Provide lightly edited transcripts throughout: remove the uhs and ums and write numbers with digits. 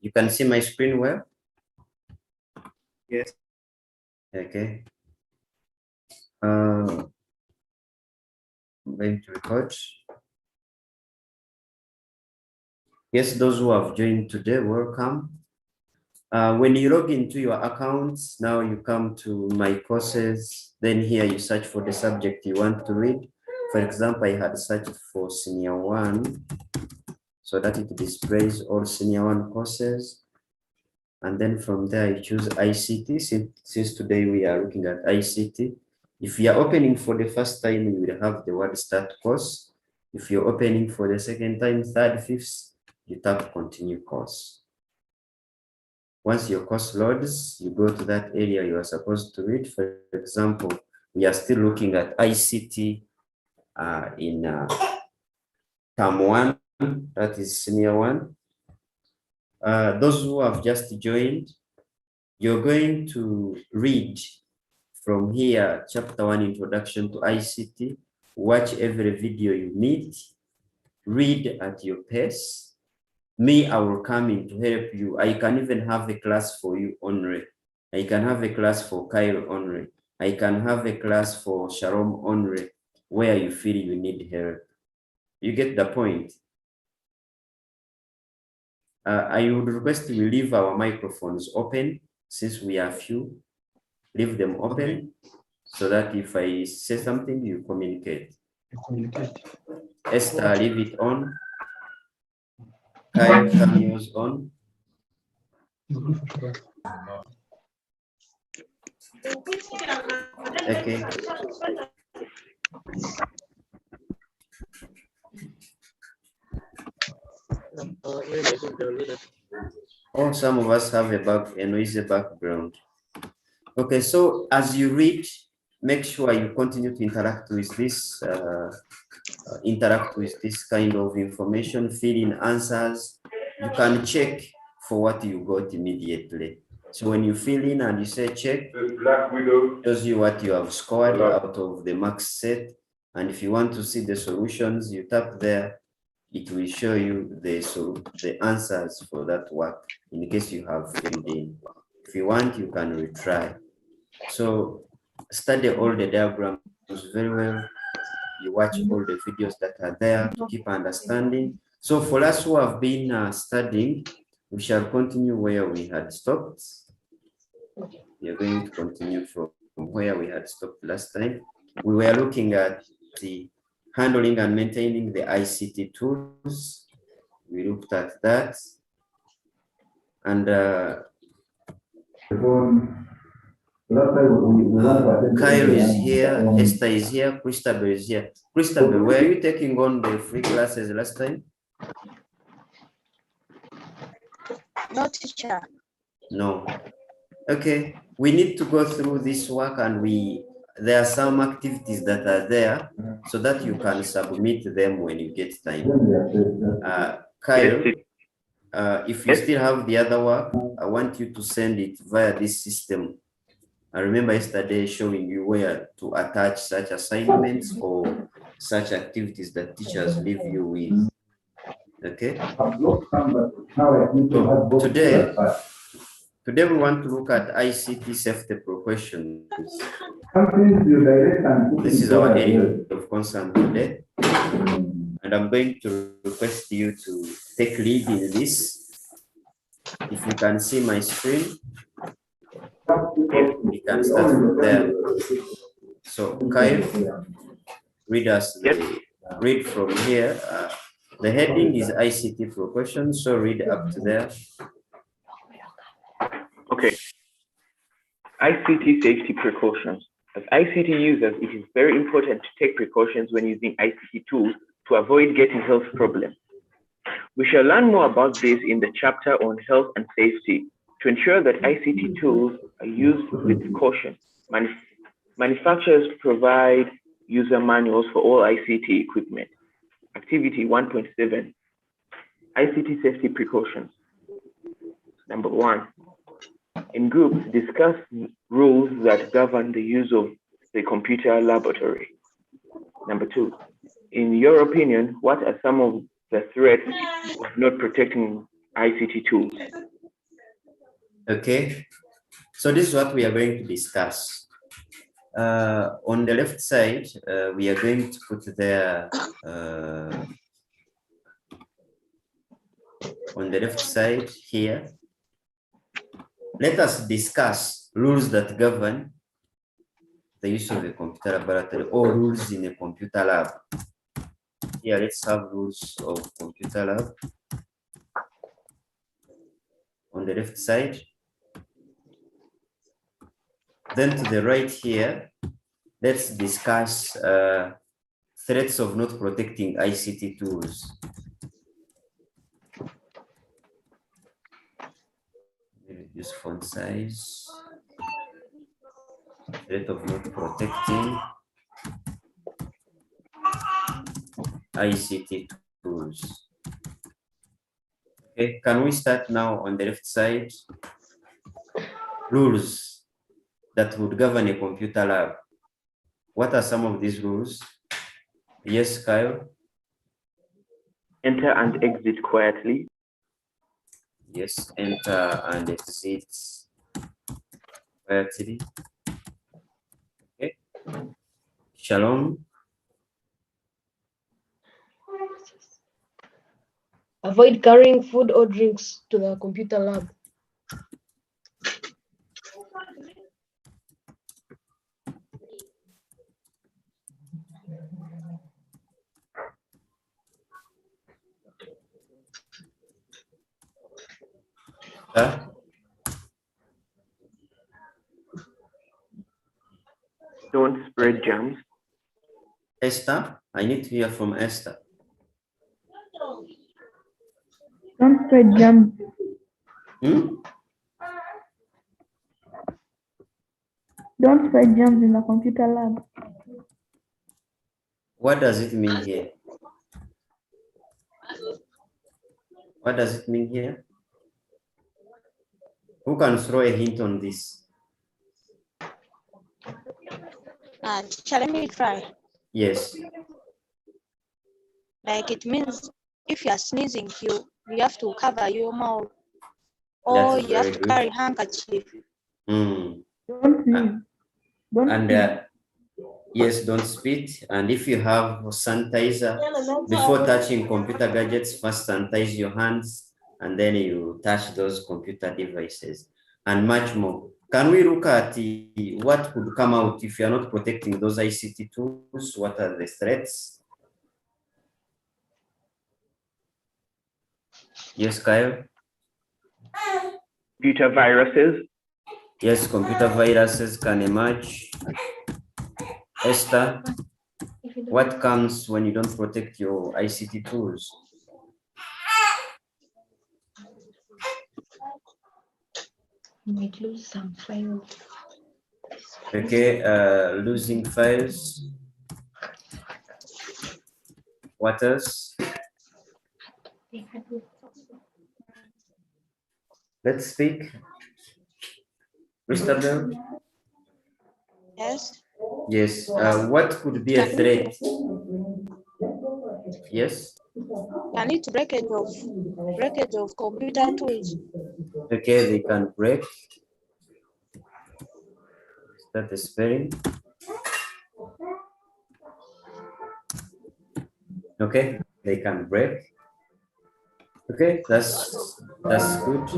You can see my screen well? Yes. Okay. I'm going to record. Yes, those who have joined today, welcome. When you log into your accounts, now you come to my courses, then here you search for the subject you want to read. For example, I had searched for Senior 1, so that it displays all Senior 1 courses. And then from there, you choose ICT. Since today we are looking at ICT. If you are opening for the first time, you will have the word start course. If you're opening for the second time, third, fifth, you tap continue course. Once your course loads, you go to that area you are supposed to read. For example, we are still looking at ICT in term 1, that is Senior 1. Those who have just joined, you're going to read from here, chapter 1, introduction to ICT. Watch every video you need, read at your pace. Me, I will come in to help you. I can even have a class for you only. I can have a class for Kyle only. I can have a class for Shalom only, where you feel you need help. You get the point? I would request we leave our microphones open since we are few. Leave them open so that if I say something, you communicate. Esther, leave it on. Kyle, turn yours on. Okay. Oh, some of us have a noisy background. Okay, so as you read, make sure you continue to interact with this kind of information, fill in answers. You can check for what you got immediately. So when you fill in and you say check, it shows you what you have scored out of the marks set. And if you want to see the solutions, you tap there. It will show you the answers for that work in case you have filled in. If you want, you can retry. So study all the diagrams very well. You watch all the videos that are there to keep understanding. So for us who have been studying, we shall continue where we had stopped. We are going to continue from where we had stopped last time. We were looking at the handling and maintaining the ICT tools. We looked at that. And Kyle is here, Esther is here, Christabel is here. Christabel, were you taking on the free classes last time? No, teacher. No. Okay, we need to go through this work and there are some activities that are there so that you can submit them when you get time. Kyle, if you still have the other work, I want you to send it via this system. I remember yesterday showing you where to attach such assignments or such activities that teachers leave you with. Okay? So today we want to look at ICT safety precautions. This is our area of concern today. And I'm going to request you to take lead in this. If you can see my screen, you can start from there. So Kyle, read from here. The heading is ICT precautions, so read up to there. Okay. ICT safety precautions. As ICT users, it is very important to take precautions when using ICT tools to avoid getting health problems. We shall learn more about this in the chapter on health and safety. To ensure that ICT tools are used with caution, manufacturers provide user manuals for all ICT equipment. Activity 1.7, ICT safety precautions. Number 1, in groups, discuss rules that govern the use of the computer laboratory. Number 2, in your opinion, what are some of the threats of not protecting ICT tools? Okay, so this is what we are going to discuss. On the left side, we are going to put there, on the left side here, let us discuss rules that govern the use of a computer laboratory or rules in a computer lab. Here, let's have rules of computer lab on the left side. Then to the right here, let's discuss threats of not protecting ICT tools. Reduce font size. Threat of not protecting ICT tools. Okay, can we start now on the left side? Rules that would govern a computer lab. What are some of these rules? Yes, Kyle? Enter and exit quietly. Yes, enter and exit quietly. Okay. Shalom. Avoid carrying food or drinks to the computer lab. Don't spread germs. Esther, I need to hear from Esther. Don't spread germs. Hmm? Don't spread germs in the computer lab. What does it mean here? What does it mean here? Who can throw a hint on this? Teacher, let me try. Yes. Like it means if you are sneezing, you have to cover your mouth, or That's you have very to good. carry handkerchief. Mm. Don't sneeze. Don't And sneeze. yes, don't spit. And if you have sanitizer, before touching computer gadgets, first sanitize your hands, and then you touch those computer devices, and much more. Can we look at what could come out if you are not protecting those ICT tools? What are the threats? Yes, Kyle? Computer viruses. Yes, computer viruses can emerge. Esther, what comes when you don't protect your ICT tools? You might lose some files. Okay, losing files. What else? Let's speak. Christabel? Yes. Yes, what could be a threat? Yes? I need to breakage of computer tools. Okay, they can break. Start the spelling. Okay, they can break. Okay, that's good.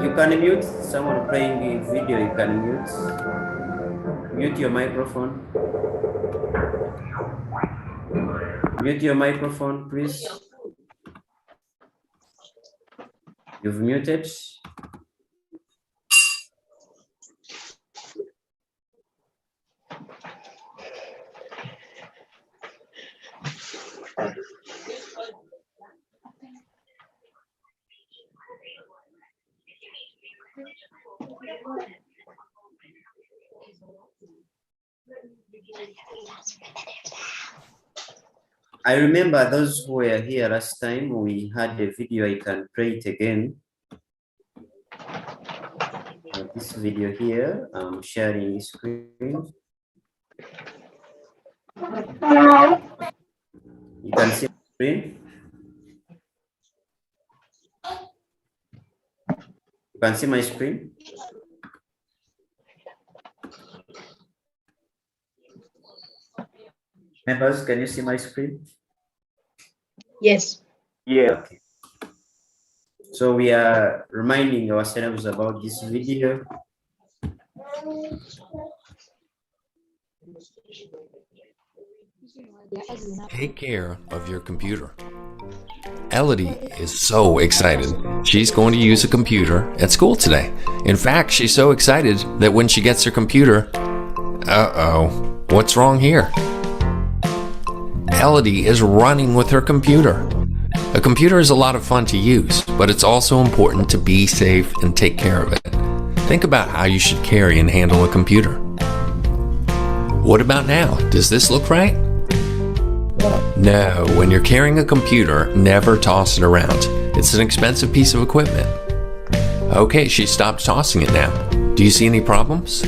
You can mute someone playing a video. You can mute your microphone. Mute your microphone, please. You've muted. I remember those who were here last time, we had a video. I can play it again. This video here, I'm sharing screen. You can see the screen. can see my screen? Members, can you see my screen? Yes. Yeah. Okay. So we are reminding ourselves about this video. Take care of your computer. Elodie is so excited. She's going to use a computer at school today. In fact, she's so excited that when she gets her computer, what's wrong here? Elodie is running with her computer. A computer is a lot of fun to use, but it's also important to be safe and take care of it. Think about how you should carry and handle a computer. What about now? Does this look right? No, when you're carrying a computer, never toss it around. It's an expensive piece of equipment. Okay, she stopped tossing it now. Do you see any problems?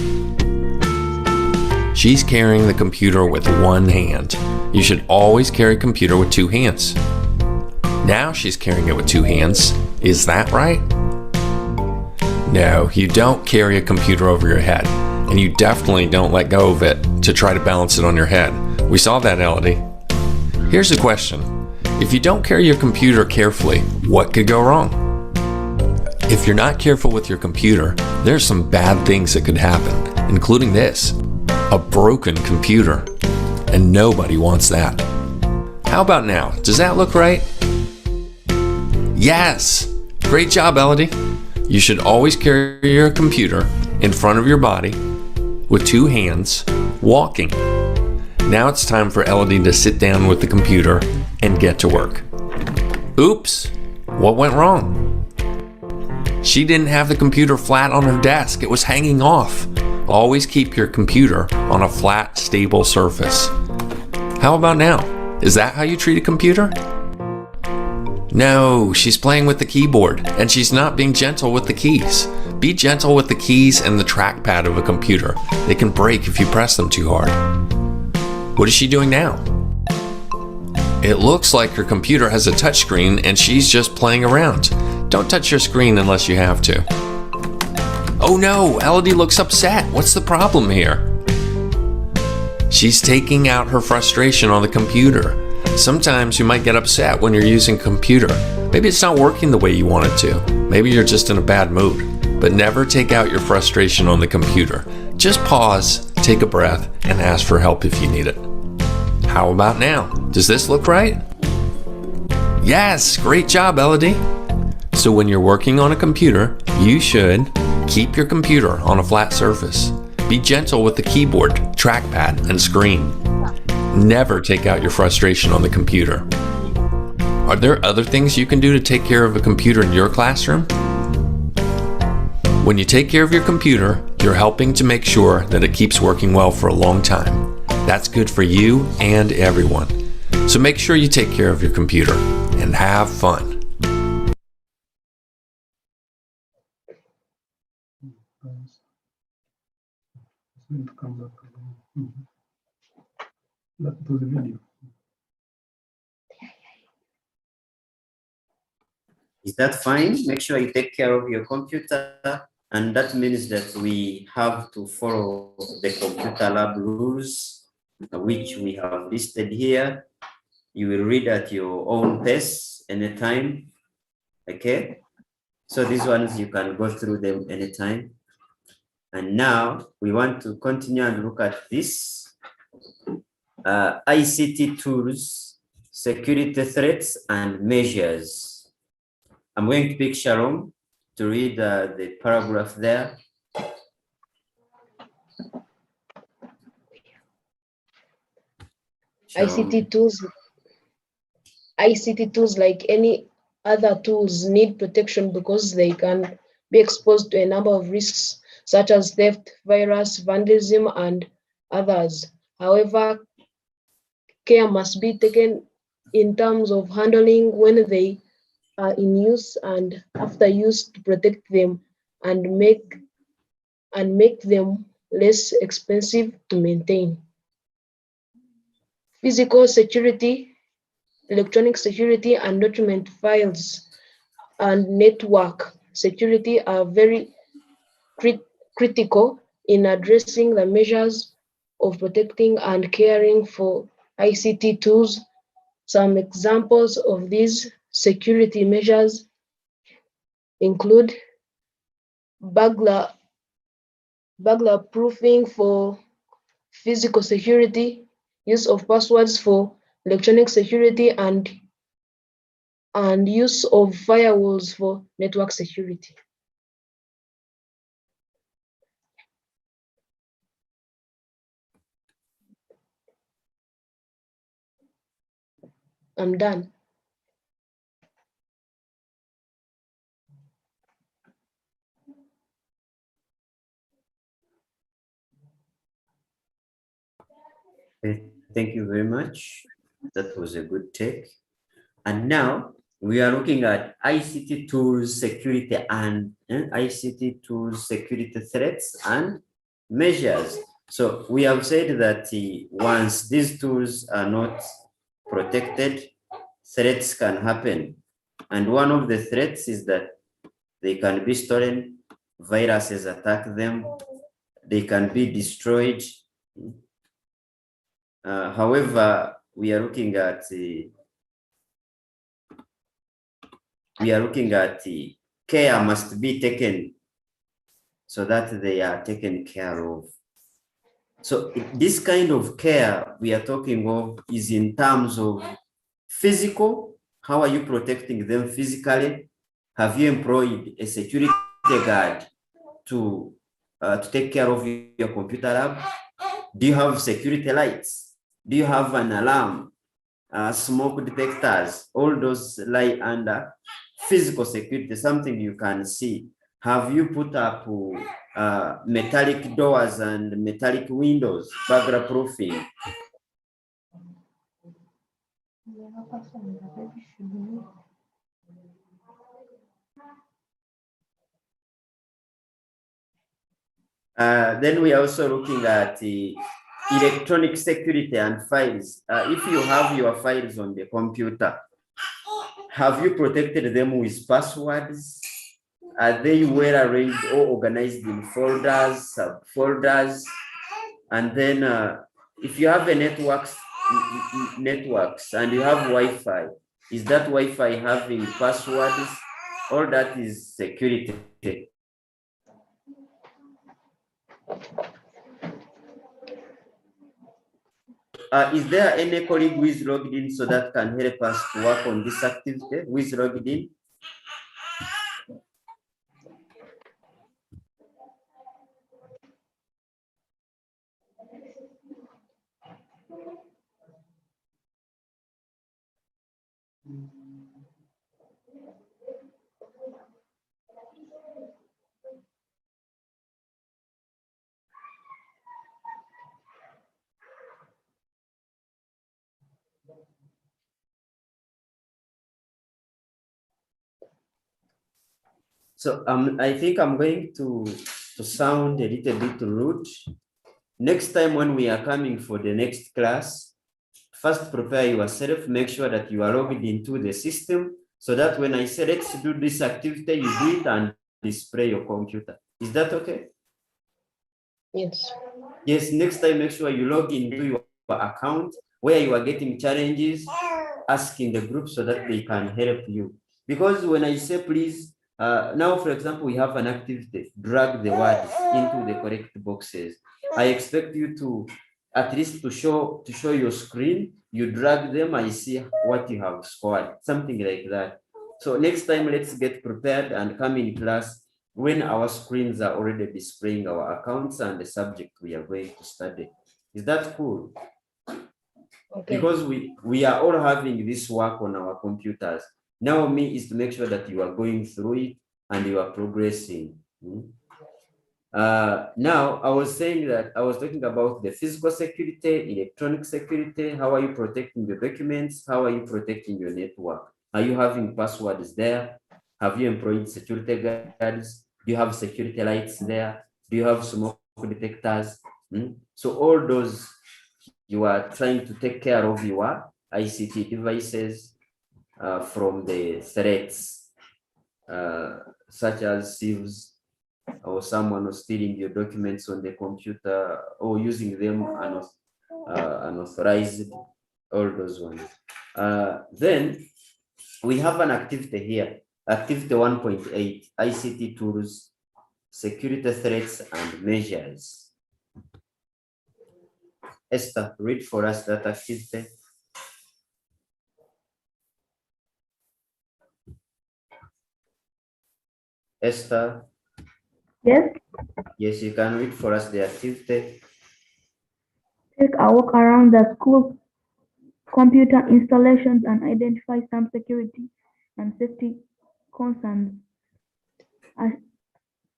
She's carrying the computer with one hand. You should always carry a computer with two hands. Now she's carrying it with two hands. Is that right? No, you don't carry a computer over your head. And you definitely don't let go of it to try to balance it on your head. We saw that, Elodie. Here's a question. If you don't carry your computer carefully, what could go wrong? If you're not careful with your computer, there's some bad things that could happen, including this, a broken computer. And nobody wants that. How about now? Does that look right? Yes! Great job, Elodie. You should always carry your computer in front of your body with two hands, walking. Now it's time for Elodie to sit down with the computer and get to work. Oops! What went wrong? She didn't have the computer flat on her desk. It was hanging off. Always keep your computer on a flat, stable surface. How about now? Is that how you treat a computer? No, she's playing with the keyboard, and she's not being gentle with the keys. Be gentle with the keys and the trackpad of a computer. They can break if you press them too hard. What is she doing now? It looks like her computer has a touchscreen and she's just playing around. Don't touch your screen unless you have to. Oh no, Elodie looks upset. What's the problem here? She's taking out her frustration on the computer. Sometimes you might get upset when you're using a computer. Maybe it's not working the way you want it to. Maybe you're just in a bad mood. But never take out your frustration on the computer. Just pause, take a breath, and ask for help if you need it. How about now? Does this look right? Yes, great job, Elodie. So when you're working on a computer, you should keep your computer on a flat surface. Be gentle with the keyboard, trackpad, and screen. Never take out your frustration on the computer. Are there other things you can do to take care of a computer in your classroom? When you take care of your computer, you're helping to make sure that it keeps working well for a long time. That's good for you and everyone. So make sure you take care of your computer and have fun. Back to the video. Is that fine? Make sure you take care of your computer. And that means that we have to follow the computer lab rules, which we have listed here. You will read at your own pace anytime. Okay? So these ones, you can go through them anytime. And now we want to continue and look at this. ICT tools, security threats, and measures. I'm going to pick Sharon to read the paragraph there. ICT tools, like any other tools, need protection because they can be exposed to a number of risks such as theft, virus, vandalism, and others. However, care must be taken in terms of handling when they are in use and after use to protect them and make them less expensive to maintain. Physical security, electronic security, and document files and network security are very critical in addressing the measures of protecting and caring for ICT tools. Some examples of these security measures include burglar proofing for physical security, use of passwords for electronic security, and use of firewalls for network security. I'm done. Okay, thank you very much. That was a good take. And now we are looking at ICT tools, security, and ICT tools, security threats and measures. So we have said that once these tools are not protected, threats can happen. And one of the threats is that they can be stolen, viruses attack them, they can be destroyed. However, we are looking at care must be taken so that they are taken care of. So this kind of care we are talking of is in terms of physical. How are you protecting them physically? Have you employed a security guard to take care of your computer lab? Do you have security lights? Do you have an alarm? Smoke detectors? All those lie under physical security, something you can see. Have you put up metallic doors and metallic windows, burglar proofing? Then we are also looking at the electronic security and files. If you have your files on the computer, have you protected them with passwords? Are they well arranged or organized in folders, subfolders? And then if you have a networks and you have Wi-Fi, is that Wi-Fi having passwords? All that is security. Is there any colleague who is logged in so that can help us to work on this activity? Who is logged in? So I think I'm going to sound a little bit rude. Next time when we are coming for the next class, first prepare yourself, make sure that you are logged into the system so that when I say let's do this activity, you do it and display your computer. Is that okay? Yes. Yes, next time make sure you log into your account where you are getting challenges, asking the group so that they can help you. Because when I say please, now for example, we have an activity, drag the words into the correct boxes. I expect you to at least to show your screen, you drag them, I see what you have scored, something like that. So next time, let's get prepared and come in class when our screens are already displaying our accounts and the subject we are going to study. Is that cool? Okay. Because we are all having this work on our computers. Now me is to make sure that you are going through it and you are progressing. Now I was saying that I was talking about the physical security, electronic security. How are you protecting the documents? How are you protecting your network? Are you having passwords there? Have you employed security guards? Do you have security lights there? Do you have smoke detectors? So all those, you are trying to take care of your ICT devices from the threats. such as thieves or someone was stealing your documents on the computer or using them unauthorized, all those ones. Then we have an activity here, activity 1.8, ICT tools, security threats and measures. Esther, read for us that activity. Esther, Yes, yes, you can read for us the activity. take a walk around the school computer installations and identify some security and safety concerns. As-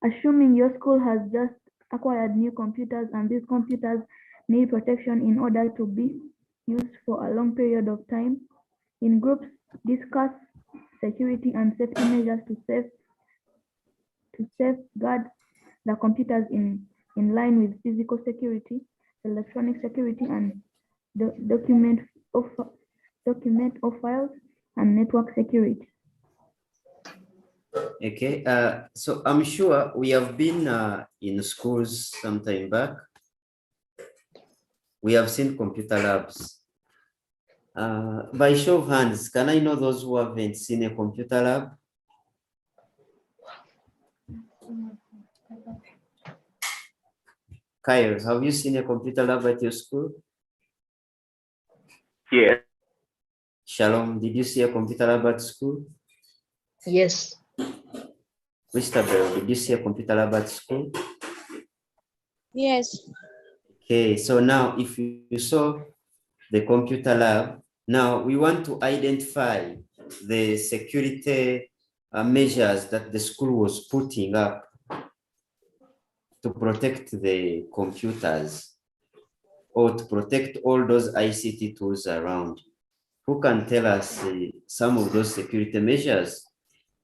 Assuming your school has just acquired new computers and these computers need protection in order to be used for a long period of time, in groups, discuss security and safety measures to safeguard the computers in line with physical security, electronic security, and document of files and network security. Okay, so I'm sure we have been in schools some time back. We have seen computer labs. By show of hands, can I know those who haven't seen a computer lab? Kyle, have you seen a computer lab at your school? Yes. Shalom, did you see a computer lab at school? Yes. Mr. Bell, did you see a computer lab at school? Yes. Okay, so now if you saw the computer lab, now we want to identify the security measures that the school was putting up to protect the computers or to protect all those ICT tools around. Who can tell us some of those security measures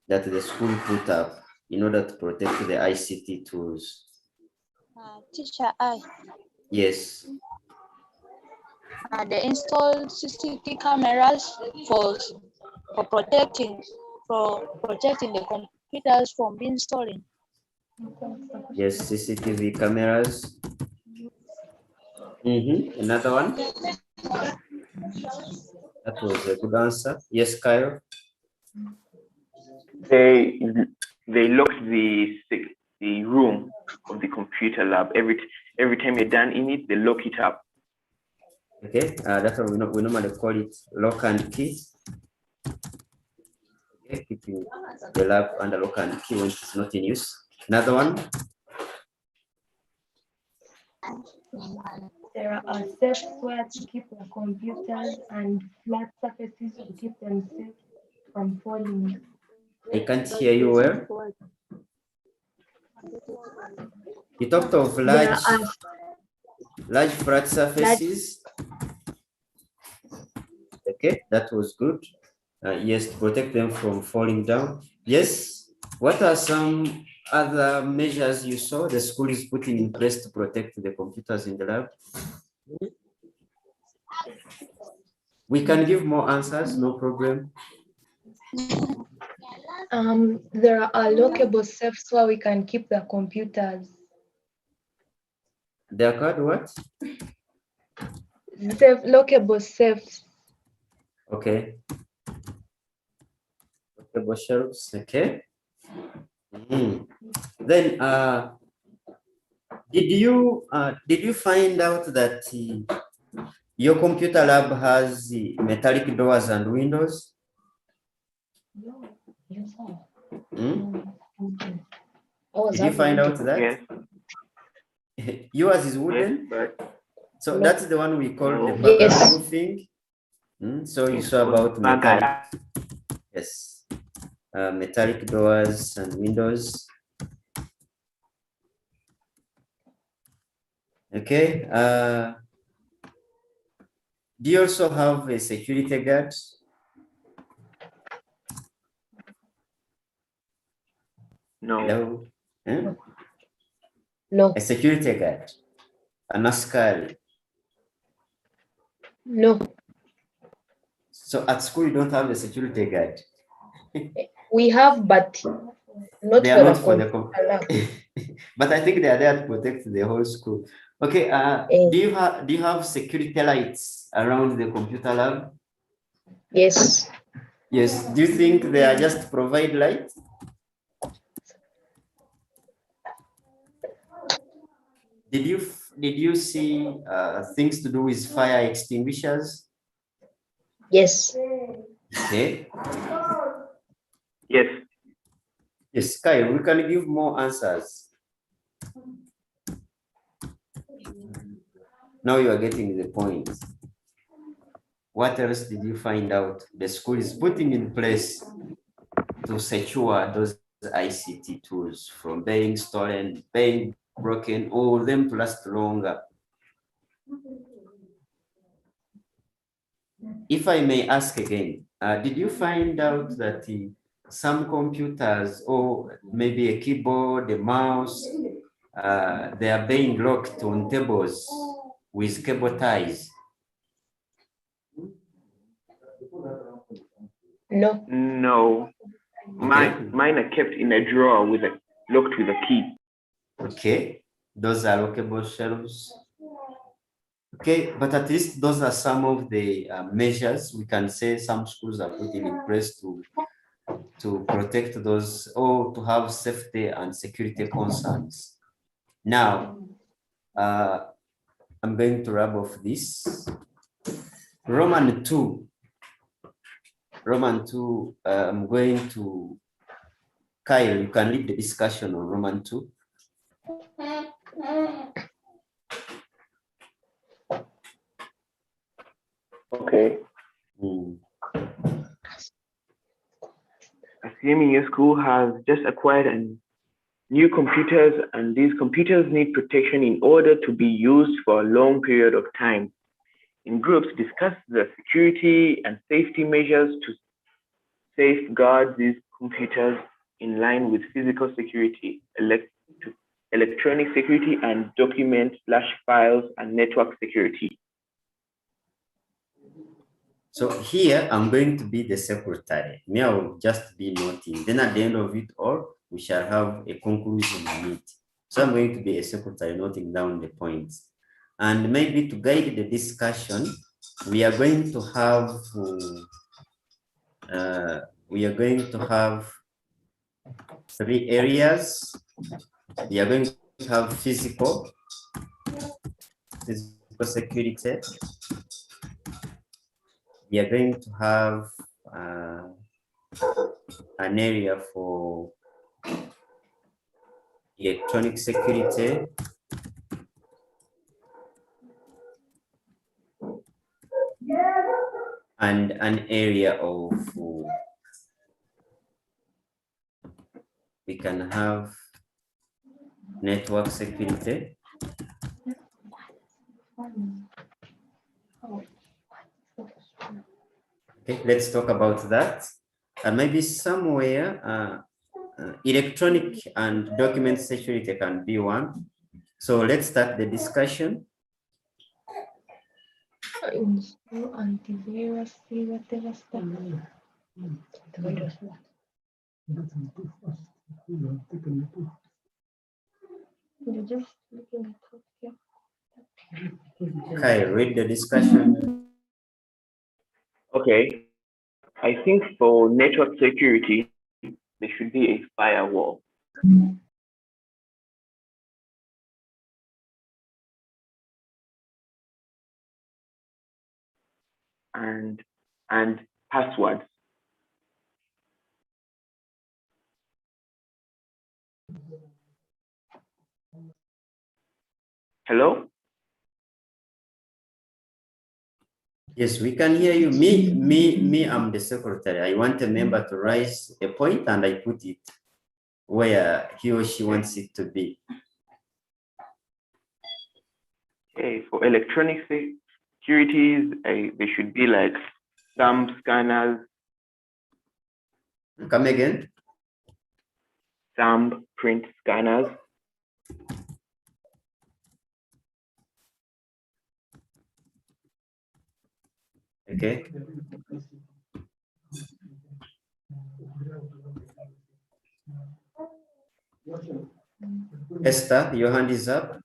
that the school put up in order to protect the ICT tools? Teacher, Yes. they installed CCTV cameras for protecting the computers from being stolen. Yes, CCTV cameras. Another one? That was a good answer. Yes, Kyle? They locked the room of the computer lab. Every time you're done in it, they lock it up. Okay, that's what we normally call it lock and key. Okay, keeping the lab under lock and key when it's not in use. Another one? There are safe where to keep the computers and flat surfaces to keep them safe from falling. I can't hear you well. You talked of large flat surfaces. Okay, that was good. Yes, to protect them from falling down. Yes, what are some other measures you saw the school is putting in place to protect the computers in the lab? We can give more answers, no problem. There are lockable safes where we can keep the computers. They are called what? Lockable safes. Okay. Lockable shelves, okay. Then did you find out that your computer lab has metallic doors and windows? Yes, sir. Did you find out that? Yes. Yours is wooden? Yes, So No. that's the one we call the Yes. bagger roofing. So you saw about metallic. Yes. Metallic doors and windows. Okay. Do you also have a security guard? No. Hello? Eh? No. A security guard. An askari. No. So at school you don't have a security guard. We have, but not They for are the not for the computer lab. but I think they are there to protect the whole school. Okay, Eh, do you have security lights around the computer lab? yes. Yes. Do you think they are just to provide light? Did you see things to do with fire extinguishers? Yes. Okay. Yes. Yes, Kai, we can give more answers. Now you are getting the point. What else did you find out the school is putting in place to secure those ICT tools from being stolen, being broken, or them to last longer? If I may ask again, did you find out that some computers or maybe a keyboard, a mouse, they are being locked on tables with cable ties? No. No. Mine are kept in a drawer locked with a key. Okay, those are lockable shelves. Okay, but at least those are some of the measures we can say some schools are putting in place to protect those or to have safety and security concerns. Now, I'm going to wrap off this. Roman 2. I'm going to Kyle, you can lead the discussion on Roman 2. Okay. Mm. Assuming your school has just acquired new computers, and these computers need protection in order to be used for a long period of time. In groups, discuss the security and safety measures to safeguard these computers in line with physical security, electronic security, and document flash files and network security. So here I'm going to be the secretary. Me, I will just be noting. Then at the end of it all, we shall have a conclusion on it. So I'm going to be a secretary noting down the points. And maybe to guide the discussion, we are going to have three areas. We are going to have physical security. We are going to have an area for electronic security, and an area of we can have network security. Okay, let's talk about that. And maybe somewhere electronic and document security can be one. So let's start the discussion. Antivirus, whatever stuff. You're just looking at it, yeah. Okay, read the discussion. Okay, I think for network security, there should be a firewall. And passwords. Hello? Yes, we can hear you. Me, I'm the secretary. I want a member to raise a point and I put it where he or she wants it to be. Okay, for electronic securities, there should be like thumb scanners. Come again? Thumbprint scanners. Okay. Esther, your hand is up.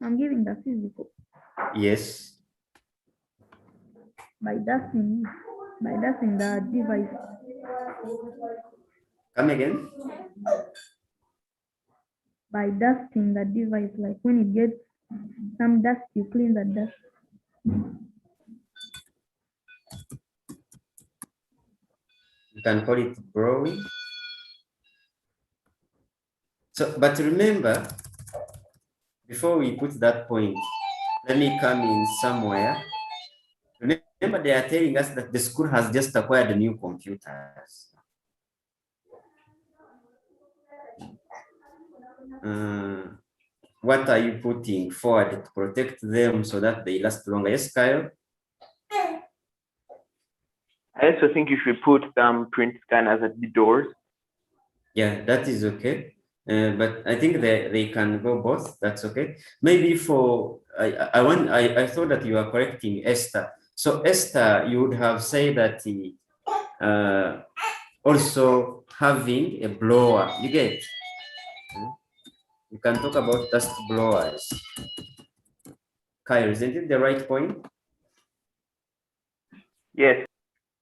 I'm giving the physical Yes. by dusting the device. Come again. By dusting the device, like when it gets some dust, you clean the dust. You can call it brewing. So, but remember, before we put that point, let me come in somewhere. Remember, they are telling us that the school has just acquired new computers. What are you putting forward to protect them so that they last longer? Yes, Kyle? I also think you should put some print scanners at the doors. Yeah, that is okay. But I think they can go both. That's okay. Maybe for I thought that you are correcting Esther. So Esther, you would have said that also having a blower. You get? You can talk about dust blowers. Kyle, isn't it the right point? Yes.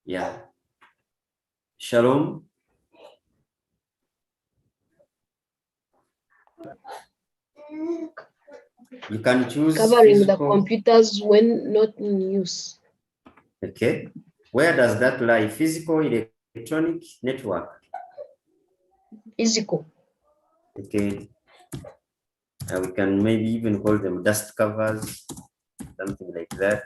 Yeah. Shalom. You can choose Covering the physical. computers when not in use. Okay. Where does that lie? Physical, electronic, network. Physical. Okay. We can maybe even call them dust covers, something like that.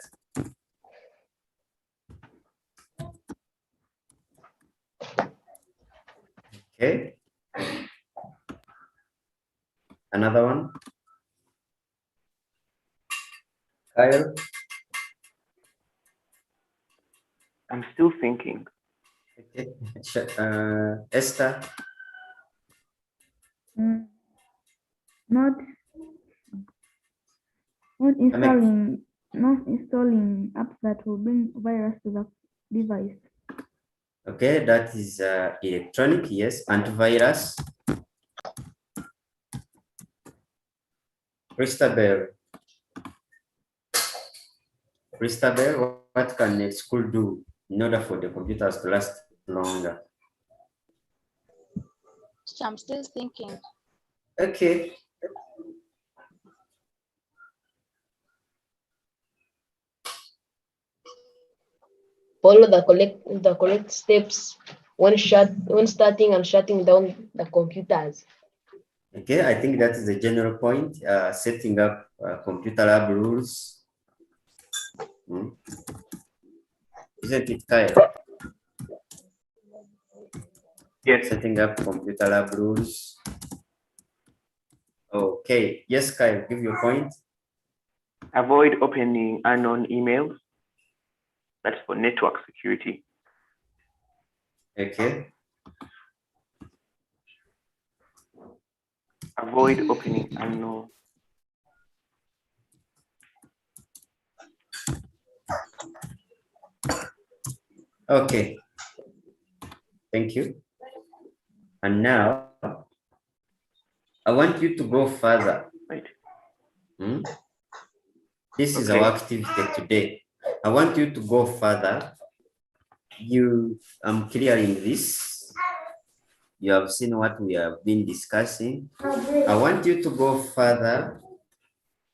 Okay. Another one. Kyle. I'm still thinking. Okay. Esther. Not installing apps that will bring virus to the device. Okay, that is electronic, yes. Antivirus. Christabel. Christabel, what can a school do in order for the computers to last longer? So I'm still thinking. Okay. Follow the correct steps when starting and shutting down the computers. Okay, I think that is the general point. Setting up computer lab rules. Isn't it, Kyle? Yes. Setting up computer lab rules. Okay. Yes, Kyle, give your point. Avoid opening unknown emails. That's for network security. Okay. Avoid opening unknown. Okay. Thank you. And now, I want you to go further. Right. This is Okay. our activity today. I want you to go further. I'm clearing this. You have seen what we have been discussing. I want you to go further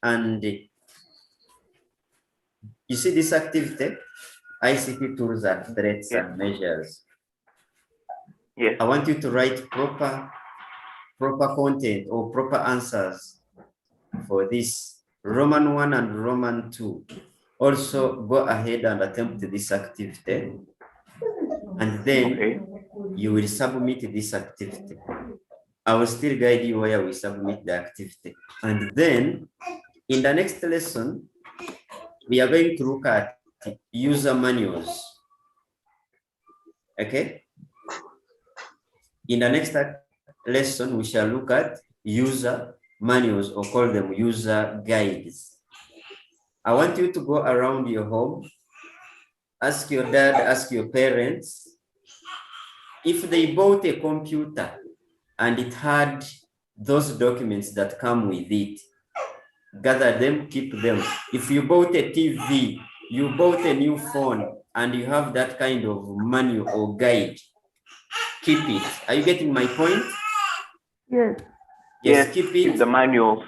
and you see this activity, ICT tools and threats Yes. and measures. Yes. I want you to write proper content or proper answers for this Roman 1 and Roman 2. Also go ahead and attempt this activity. And then you will submit this activity. I will still guide you where we submit the activity. And then in the next lesson, we are going to look at user manuals. Okay? In the next lesson, we shall look at user manuals, or call them user guides. I want you to go around your home, ask your dad, ask your parents, if they bought a computer and it had those documents that come with it, gather them, keep them. If you bought a TV, you bought a new phone, and you have that kind of manual or guide, keep it. Are you getting my point? Yes. Yes, keep Keep it. the manuals.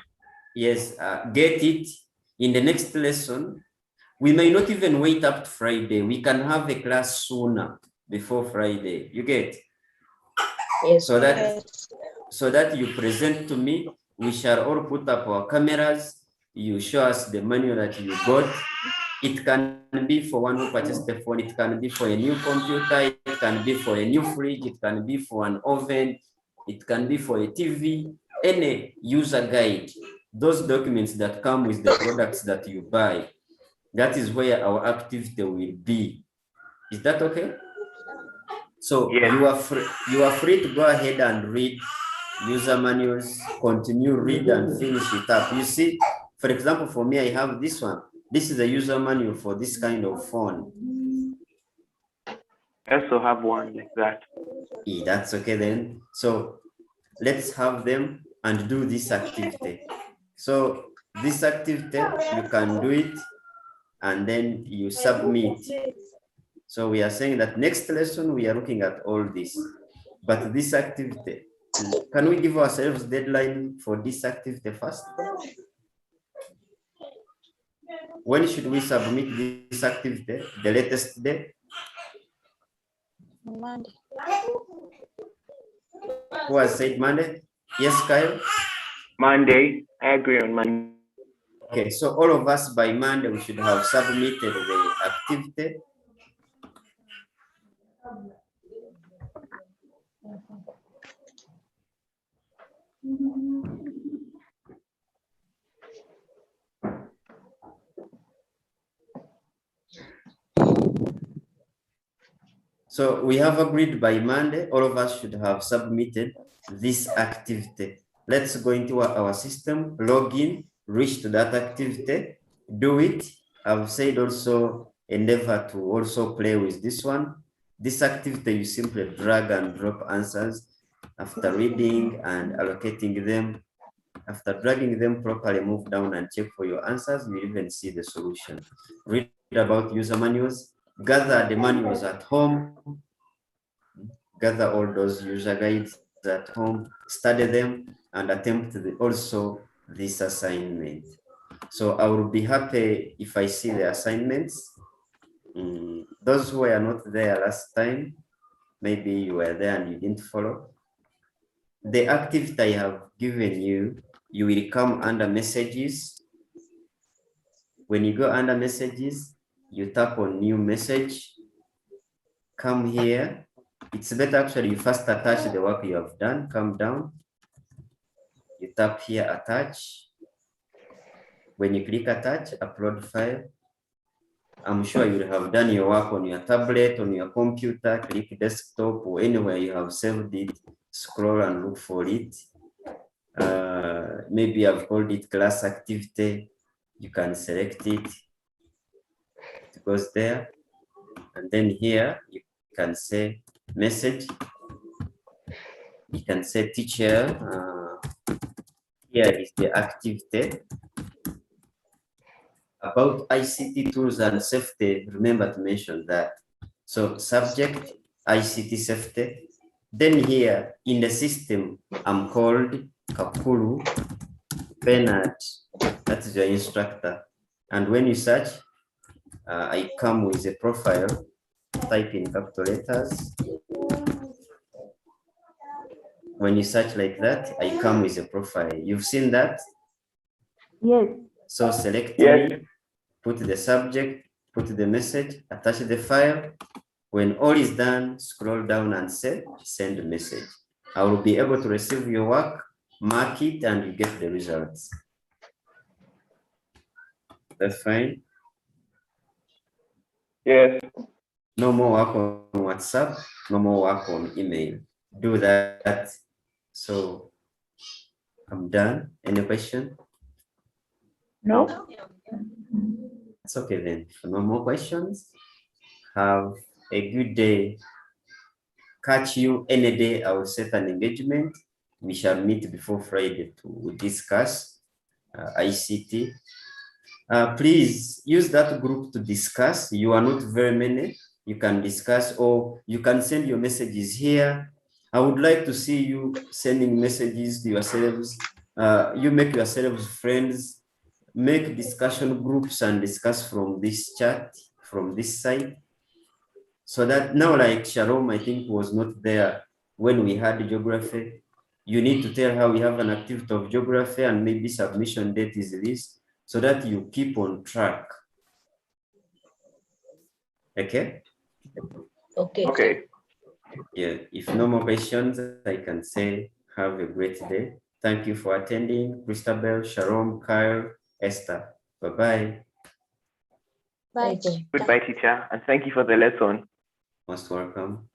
Yes, get it. In the next lesson, we may not even wait up to Friday. We can have a class sooner before Friday. You get? Yes. So that Yes. you present to me, we shall all put up our cameras. You show us the manual that you got. It can be for one who purchased the phone. It can be for a new computer. It can be for a new fridge. It can be for an oven. It can be for a TV. Any user guide. Those documents that come with the products that you buy. That is where our activity will be. Is that okay? So Yes. you are free to go ahead and read user manuals, continue, read and finish it up. You see, for example, for me, I have this one. This is a user manual for this kind of phone. I also have one like that. Yeah, that's okay then. So let's have them and do this activity. So this activity, you can do it and then you submit. So we are saying that next lesson, we are looking at all this. But this activity, can we give ourselves deadline for this activity first? When should we submit this activity? The latest day? Monday. Who has said Monday? Yes, Kyle? Monday. I agree on Monday. Okay, so all of us by Monday, we should have submitted the activity. So we have agreed by Monday, all of us should have submitted this activity. Let's go into our system, log in, reach to that activity, do it. I've said also endeavor to also play with this one. This activity, you simply drag and drop answers after reading and allocating them. After dragging them properly, move down and check for your answers. You even see the solution. Read about user manuals, gather the manuals at home, gather all those user guides at home, study them, and attempt also this assignment. So I will be happy if I see the assignments. Those who were not there last time, maybe you were there and you didn't follow. The activity I have given you, you will come under messages. When you go under messages, you tap on new message, come here. It's better actually you first attach the work you have done, come down. You tap here, attach. When you click attach, upload file. I'm sure you will have done your work on your tablet, on your computer, click desktop or anywhere you have saved it, scroll and look for it. Maybe I've called it class activity. You can select it. It goes there. And then here you can say message. You can say teacher. Here is the activity about ICT tools and safety. Remember to mention that. So subject, ICT safety. Then here in the system, I'm called Kakulu Bernard. That is your instructor. And when you search, I come with a profile, type in capital letters. When you search like that, I come with a profile. You've seen that? Yes. So select Yes. me, put the subject, put the message, attach the file. When all is done, scroll down and say, send a message. I will be able to receive your work, mark it, and you get the results. That's fine. Yes. No more work on WhatsApp, no more work on email. Do that. So I'm done. Any question? No. It's okay then. No more questions. Have a good day. catch you any day. I will set an engagement. We shall meet before Friday to discuss ICT. Please use that group to discuss. You are not very many. You can discuss, or you can send your messages here. I would like to see you sending messages to yourselves. You make yourselves friends, make discussion groups and discuss from this chat, from this side. So that now, like Shalom, I think was not there when we had geography. You need to tell how we have an activity of geography and maybe submission date is this, so that you keep on track. Okay? Okay. Okay. Yeah, if no more questions, I can say have a great day. Thank you for attending. Christabel, Shalom, Kyle, Esther. Bye-bye. Bye. Thank you. Goodbye, teacher, and thank you for the lesson. Most welcome.